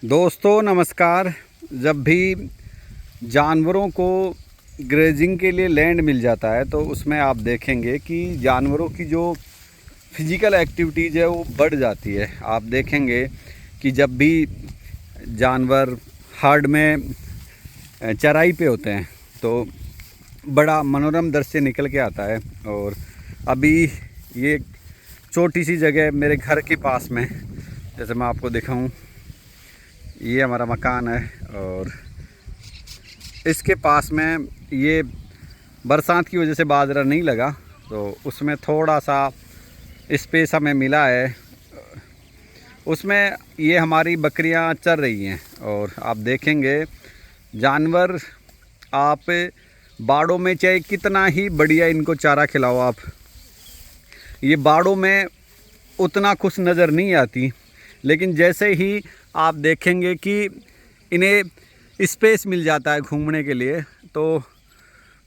दोस्तों नमस्कार। जब भी जानवरों को ग्रेजिंग के लिए लैंड मिल जाता है तो उसमें आप देखेंगे कि जानवरों की जो फिज़िकल एक्टिविटीज़ है वो बढ़ जाती है। आप देखेंगे कि जब भी जानवर हर्ड में चराई पे होते हैं तो बड़ा मनोरम दृश्य निकल के आता है। और अभी ये छोटी सी जगह मेरे घर के पास में, जैसे मैं आपको दिखाऊं, ये हमारा मकान है और इसके पास में ये बरसात की वजह से बाजरा नहीं लगा तो उसमें थोड़ा सा स्पेस हमें मिला है। उसमें ये हमारी बकरियां चर रही हैं और आप देखेंगे जानवर, आप बाड़ों में चाहे कितना ही बढ़िया इनको चारा खिलाओ, आप ये बाड़ों में उतना खुश नज़र नहीं आती, लेकिन जैसे ही आप देखेंगे कि इन्हें स्पेस मिल जाता है घूमने के लिए तो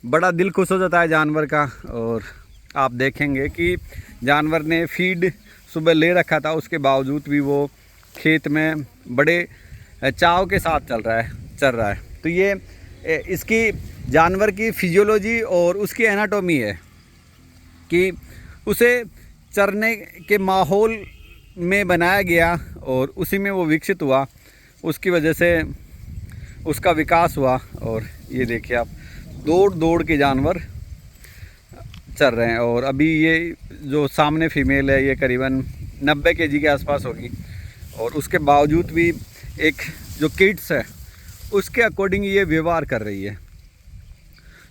बड़ा दिल खुश हो जाता है जानवर का। और आप देखेंगे कि जानवर ने फीड सुबह ले रखा था, उसके बावजूद भी वो खेत में बड़े चाव के साथ चल रहा है। तो ये इसकी जानवर की फिजियोलॉजी और उसकी एनाटॉमी है कि उसे चरने के माहौल में बनाया गया और उसी में वो विकसित हुआ, उसकी वजह से उसका विकास हुआ। और ये देखिए आप, दौड़ दौड़ के जानवर चल रहे हैं। और अभी ये जो सामने फीमेल है ये करीबन 90 केजी के आसपास होगी और उसके बावजूद भी एक जो किड्स है उसके अकॉर्डिंग ये व्यवहार कर रही है।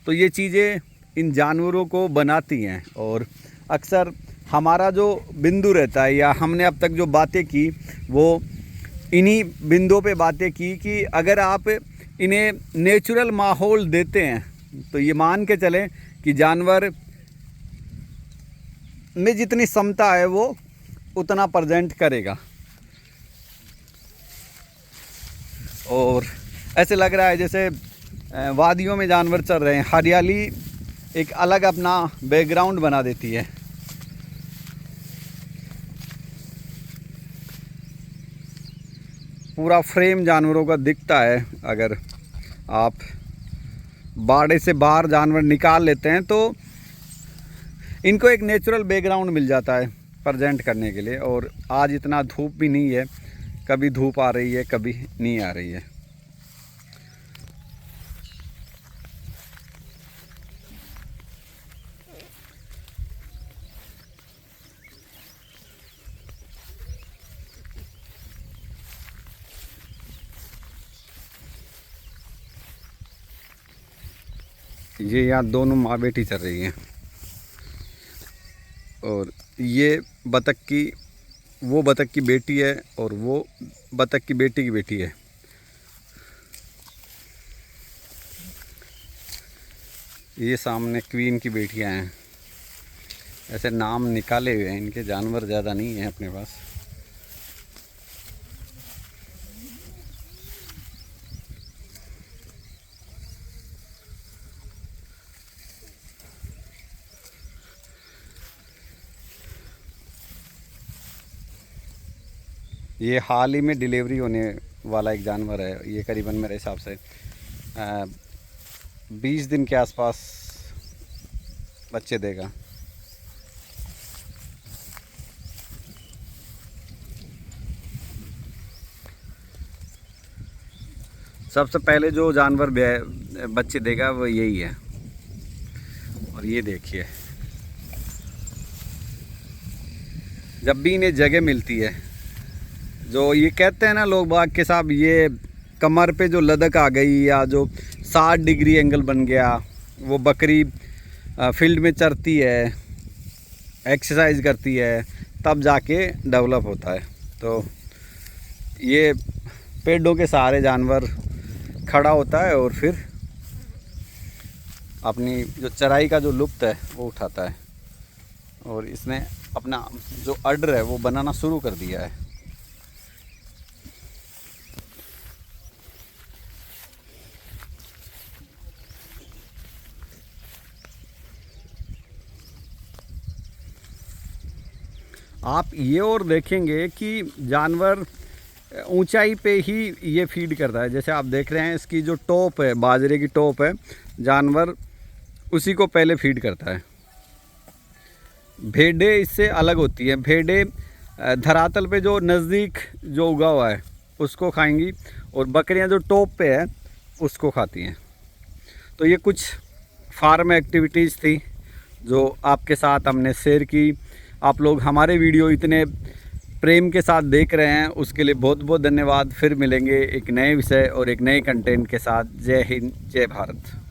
तो ये चीज़ें इन जानवरों को बनाती हैं और अक्सर हमारा जो बिंदु रहता है या हमने अब तक जो बातें की वो इन्हीं बिंदुओं पे बातें की कि अगर आप इन्हें नेचुरल माहौल देते हैं तो ये मान के चलें कि जानवर में जितनी क्षमता है वो उतना प्रेजेंट करेगा। और ऐसे लग रहा है जैसे वादियों में जानवर चल रहे हैं। हरियाली एक अलग अपना बैकग्राउंड बना देती है। पूरा फ्रेम जानवरों का दिखता है। अगर आप बाड़े से बाहर जानवर निकाल लेते हैं तो इनको एक नेचुरल बैकग्राउंड मिल जाता है प्रेजेंट करने के लिए। और आज इतना धूप भी नहीं है, कभी धूप आ रही है कभी नहीं आ रही है। ये यहाँ दोनों माँ बेटी चल रही हैं और ये बतख की, वो बतख की बेटी है और वो बतख की बेटी है। ये सामने क्वीन की बेटियां हैं। ऐसे नाम निकाले हुए हैं इनके, जानवर ज़्यादा नहीं है अपने पास। ये हाल ही में डिलीवरी होने वाला एक जानवर है। ये करीबन मेरे हिसाब से 20 दिन के आसपास बच्चे देगा। सबसे पहले जो जानवर बच्चे देगा वो यही है। और ये देखिए, जब भी इन्हें जगह मिलती है, जो ये कहते हैं ना लोग बाग के साहब, ये कमर पे जो लदक आ गई या जो 60 डिग्री एंगल बन गया, वो बकरी फील्ड में चरती है, एक्सरसाइज करती है, तब जाके डेवलप होता है। तो ये पेड़ों के सहारे जानवर खड़ा होता है और फिर अपनी जो चराई का जो लुत्फ़ है वो उठाता है। और इसने अपना जो अड्डर है वो बनाना शुरू कर दिया है। आप ये और देखेंगे कि जानवर ऊंचाई पे ही ये फीड करता है। जैसे आप देख रहे हैं इसकी जो टॉप है, बाजरे की टॉप है, जानवर उसी को पहले फीड करता है। भेड़ें इससे अलग होती हैं। भेड़ें धरातल पे जो नज़दीक जो उगा हुआ है उसको खाएंगी, और बकरियां जो टॉप पे है उसको खाती हैं। तो ये कुछ फार्म एक्टिविटीज़ थी जो आपके साथ हमने शेयर की। आप लोग हमारे वीडियो इतने प्रेम के साथ देख रहे हैं, उसके लिए बहुत बहुत धन्यवाद। फिर मिलेंगे एक नए विषय और एक नए कंटेंट के साथ। जय हिंद, जय भारत।